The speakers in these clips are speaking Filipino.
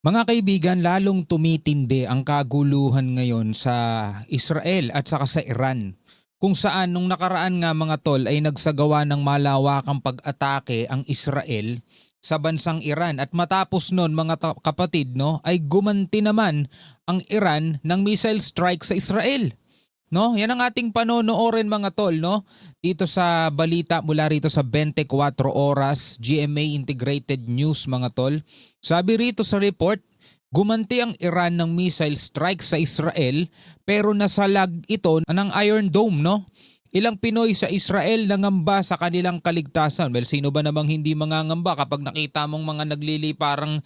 Mga kaibigan, lalong tumitindi ang kaguluhan ngayon sa Israel at saka sa Iran. Kung saan nung nakaraan nga mga tol ay nagsagawa ng malawakang pag-atake ang Israel sa bansang Iran at matapos nun mga kapatid ay gumanti naman ang Iran ng missile strike sa Israel. No, yan ang ating panonoorin mga tol, no? Dito sa balita mula rito sa 24 Oras GMA Integrated News mga tol. Sabi rito sa report, gumanti ang Iran ng missile strike sa Israel pero nasalag ito ng Iron Dome, no? Ilang Pinoy sa Israel nangamba sa kanilang kaligtasan. Well, sino ba namang hindi mangangamba kapag nakita mong mga nagliliparang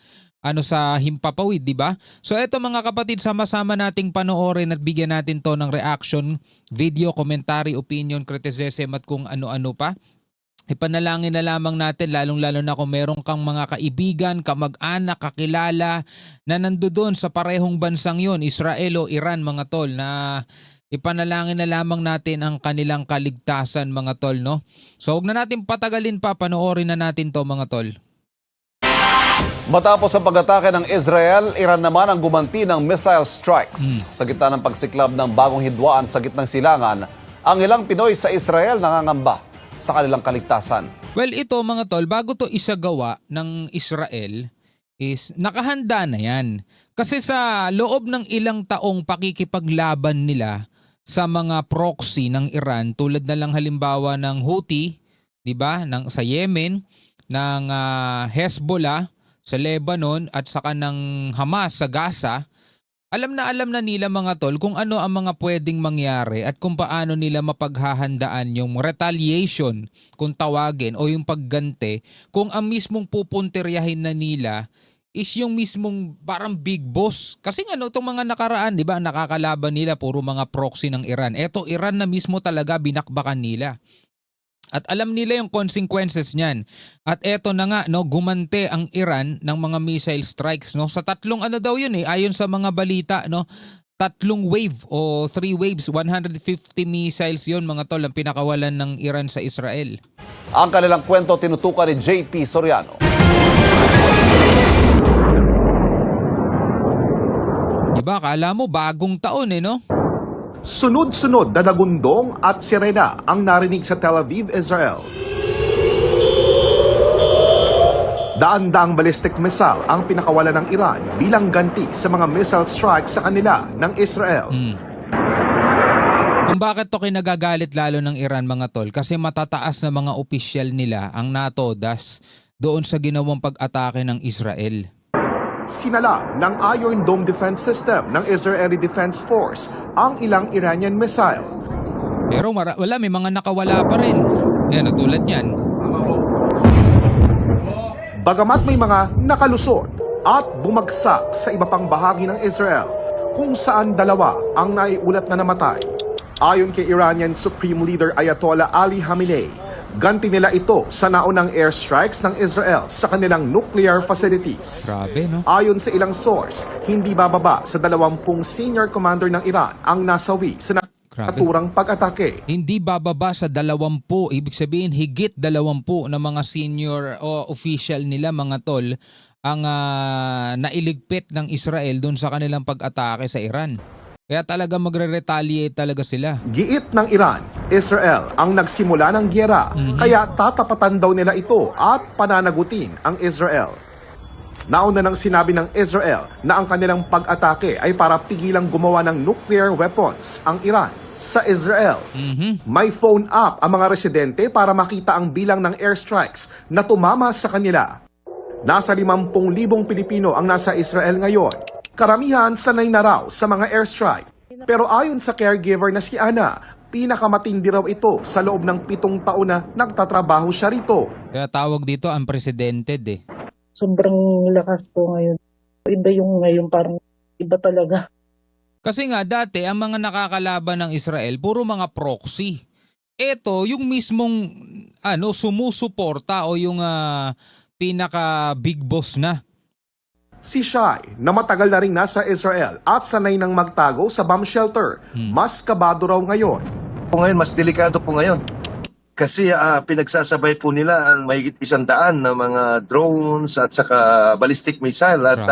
sa himpapawid, di ba? So eto mga kapatid, sama-sama nating panoorin at bigyan natin to ng reaction, video, commentary, opinion, criticism at kung ano-ano pa. Ipanalangin na lamang natin lalong-lalo na kung meron kang mga kaibigan, kamag-anak, kakilala na nandoon sa parehong bansang yon, Israel o Iran mga tol, na ipanalangin na lamang natin ang kanilang kaligtasan mga tol, no? So huwag na natin patagalin pa, panoorin na natin to mga tol. Matapos ang pag-atake ng Israel, Iran naman ang gumanti ng missile strikes. Sa gitna ng pagsiklab ng bagong hidwaan sa gitnang silangan, ang ilang Pinoy sa Israel nangangamba sa kanilang kaligtasan. Well, ito mga tol, bago to isagawa ng Israel, is nakahanda na yan. Kasi sa loob ng ilang taong pakikipaglaban nila sa mga proxy ng Iran, tulad na lang halimbawa ng Houthi, di ba, sa Yemen, ng Hezbollah sa Lebanon at saka ng Hamas sa Gaza, alam na nila mga tol kung ano ang mga pwedeng mangyari at kung paano nila mapaghahandaan yung retaliation kung tawagin o yung pagganti kung ang mismong pupuntiryahin na nila is yung mismong parang big boss. Kasi itong mga nakaraan, di ba, nakakalaban nila puro mga proxy ng Iran. Eto, Iran na mismo talaga binakbakan nila. At alam nila yung consequences niyan. At eto na nga, gumante ang Iran ng mga missile strikes. Sa tatlong daw yun ayon sa mga balita, tatlong wave o 3 waves, 150 missiles yun mga tol ang pinakawalan ng Iran sa Israel. Ang kanilang kwento tinutukan ni JP Soriano. Diba, kala mo bagong taon no? Sunod-sunod na nagundong at sirena ang narinig sa Tel Aviv, Israel. Daan-daang ballistic missile ang pinakawalan ng Iran bilang ganti sa mga missile strike sa kanila ng Israel. Kung bakit to kinagagalit lalo ng Iran mga tol, kasi matataas na mga opisyal nila ang natodas doon sa ginawang pag-atake ng Israel. Sinala ng Iron Dome defense system ng Israeli Defense Force ang ilang Iranian missile. Pero wala, may mga nakawala pa rin. Yan, tulad yan. Bagamat may mga nakalusot at bumagsak sa iba pang bahagi ng Israel, kung saan dalawa ang naiulat na namatay. Ayon kay Iranian Supreme Leader Ayatollah Ali Khamenei, ganti nila ito sa naunang airstrikes ng Israel sa kanilang nuclear facilities. Grabe, no? Ayon sa ilang source, hindi bababa sa 20 senior commander ng Iran ang nasawi sa naturang pag-atake. Hindi bababa sa 20, ibig sabihin higit 20 na mga senior o official nila mga tol ang nailigpit ng Israel doon sa kanilang pag-atake sa Iran. Kaya talaga magre-retaliate talaga sila. Giit ng Iran, Israel ang nagsimula ng gyera, kaya tatapatan daw nila ito at pananagutin ang Israel. Nauna nang sinabi ng Israel na ang kanilang pag-atake ay para pigilang gumawa ng nuclear weapons ang Iran sa Israel. May phone up ang mga residente para makita ang bilang ng airstrikes na tumama sa kanila. Nasa 50,000 Pilipino ang nasa Israel ngayon. Karamihan sanay na raw sa mga airstrike. Pero ayon sa caregiver na si Ana, pinakamatindi raw ito sa loob ng 7 taon na nagtatrabaho siya rito. Kaya tawag dito unprecedented Sobrang lakas po ngayon. Iba yung ngayon, parang iba talaga. Kasi nga dati ang mga nakakalaban ng Israel puro mga proxy. Ito yung mismong sumusuporta o yung pinaka big boss na. Si Shai, na matagal na rin nasa Israel at sanay nang magtago sa bomb shelter, mas kabado raw ngayon. Ngayon, mas delikado po ngayon. Kasi pinagsasabay po nila ang mahigit 100 na mga drones at saka ballistic missile at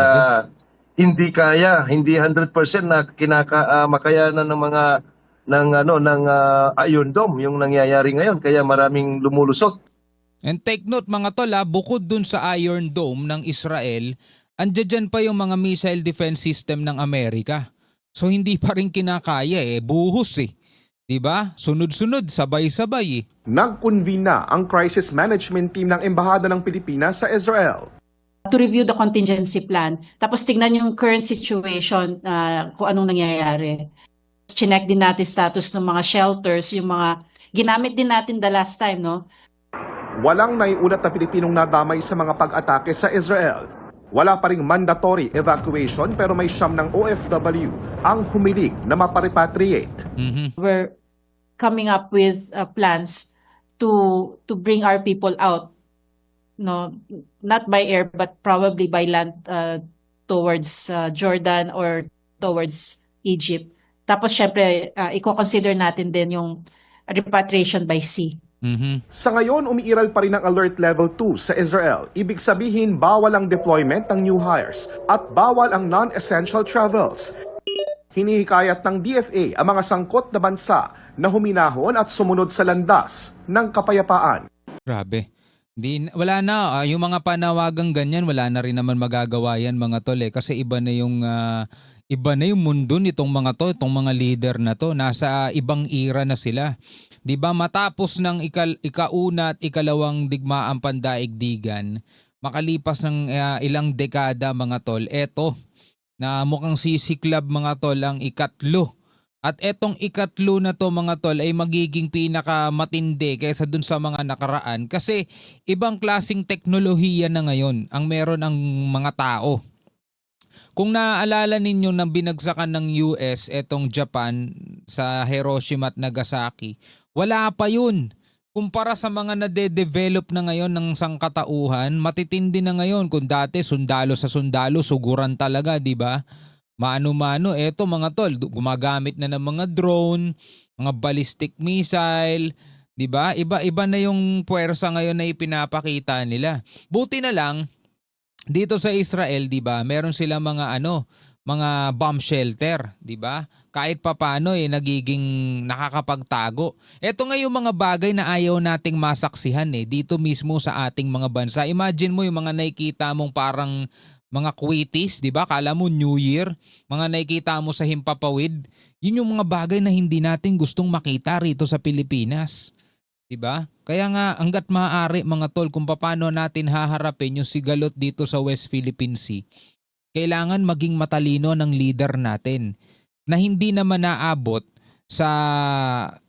hindi kaya, hindi 100% na makayanan ng mga Iron Dome yung nangyayari ngayon, kaya maraming lumulusot. And take note mga tol, bukod dun sa Iron Dome ng Israel, andiyan dyan pa yung mga missile defense system ng Amerika. So hindi pa rin kinakaya buhos 'Di ba? Sunod-sunod, sabay-sabay Nag-convene na ang crisis management team ng Embahada ng Pilipinas sa Israel. To review the contingency plan. Tapos tignan yung current situation, kung anong nangyayari. Chinek din natin status ng mga shelters, yung mga ginamit din natin the last time, no? Walang naiulat na Pilipinong nadamay sa mga pag-atake sa Israel. Wala pa ring mandatory evacuation pero may siyam ng OFW ang humiling na maparepatriate. We're coming up with plans to bring our people out, no, not by air but probably by land, towards Jordan or towards Egypt. Tapos syempre i-consider natin din yung repatriation by sea. Sa ngayon, umiiral pa rin ang Alert Level 2 sa Israel. Ibig sabihin, bawal ang deployment ng new hires at bawal ang non-essential travels. Hinihikayat ng DFA ang mga sangkot na bansa na huminahon at sumunod sa landas ng kapayapaan. Grabe. Wala na, yung mga panawagang ganyan, wala na rin naman magagawa yan mga tol kasi iba na yung mundo nitong mga to, itong mga leader na to, nasa ibang era na sila. 'Di ba matapos ng ikauna at ikalawang digmaang pandaigdigan, makalipas ng ilang dekada mga tol, eto na mukhang sisiklab mga tol ang ikatlo. At etong ikatlo na to mga tol ay magiging pinakamatindi kaysa dun sa mga nakaraan kasi ibang klasing teknolohiya na ngayon ang meron ang mga tao. Kung naaalala ninyo nang binagsakan ng US etong Japan sa Hiroshima at Nagasaki, wala pa yun. Kumpara sa mga nade-develop na ngayon ng sangkatauhan, matitindi na ngayon. Kung dati sundalo sa sundalo, suguran talaga, di ba? Mano-mano, eto mga tol, gumagamit na ng mga drone, mga ballistic missile, di ba? Iba-iba na yung puwersa ngayon na ipinapakita nila. Buti na lang, dito sa Israel, 'di ba? Meron sila mga mga bomb shelter, 'di ba? Kahit papaano nagiging nakakapagtago. Ito nga yung mga bagay na ayaw nating masaksihan dito mismo sa ating mga bansa. Imagine mo yung mga nakikita mong parang mga quitties, 'di ba? Kala mo New Year, mga nakikita mo sa Himpapawid. Yun yung mga bagay na hindi natin gustong makita rito sa Pilipinas. 'Di ba? Kaya nga hangga't maaari mga tol kung paano natin haharapin yung sigalot dito sa West Philippine Sea, kailangan maging matalino ng leader natin na hindi naman naabot sa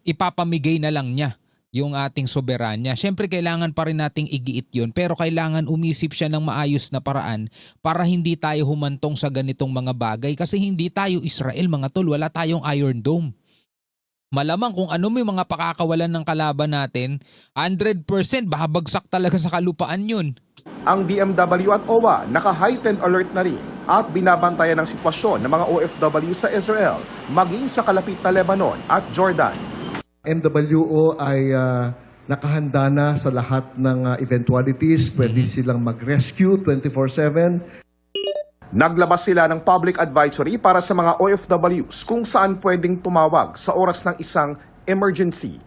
ipapamigay na lang niya yung ating soberanya. Siyempre kailangan pa rin nating igiit yun pero kailangan umisip siya ng maayos na paraan para hindi tayo humantong sa ganitong mga bagay kasi hindi tayo Israel mga tol, wala tayong Iron Dome. Malamang kung ano may mga pakakawalan ng kalaban natin, 100% babagsak talaga sa kalupaan yun. Ang DMW at OWA naka-heightened alert na rin at binabantayan ang sitwasyon ng mga OFW sa Israel, maging sa kalapit na Lebanon at Jordan. MWO ay nakahanda na sa lahat ng eventualities. Pwede silang mag-rescue 24/7. Naglabas sila ng public advisory para sa mga OFWs kung saan pwedeng tumawag sa oras ng isang emergency.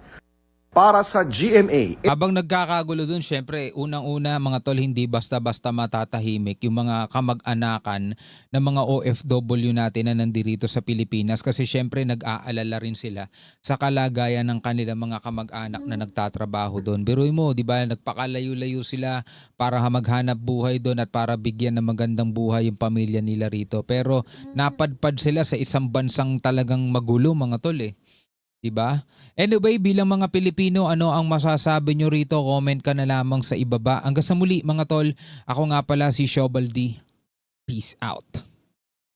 Para sa GMA, Habang nagkakagulo dun, syempre, unang-una mga tol, hindi basta-basta matatahimik yung mga kamag-anakan ng mga OFW natin na nandito sa Pilipinas kasi syempre nag-aalala rin sila sa kalagayan ng kanilang mga kamag-anak na nagtatrabaho doon. Biruin mo, di ba, nagpakalayo-layo sila para maghanap buhay doon at para bigyan ng magandang buhay yung pamilya nila rito. Pero napadpad sila sa isang bansang talagang magulo mga tol Diba? Anyway, bilang mga Pilipino, ano ang masasabi nyo rito? Comment ka na lamang sa ibaba. Hanggang sa muli mga tol, ako nga pala si Shobaldi. Peace out.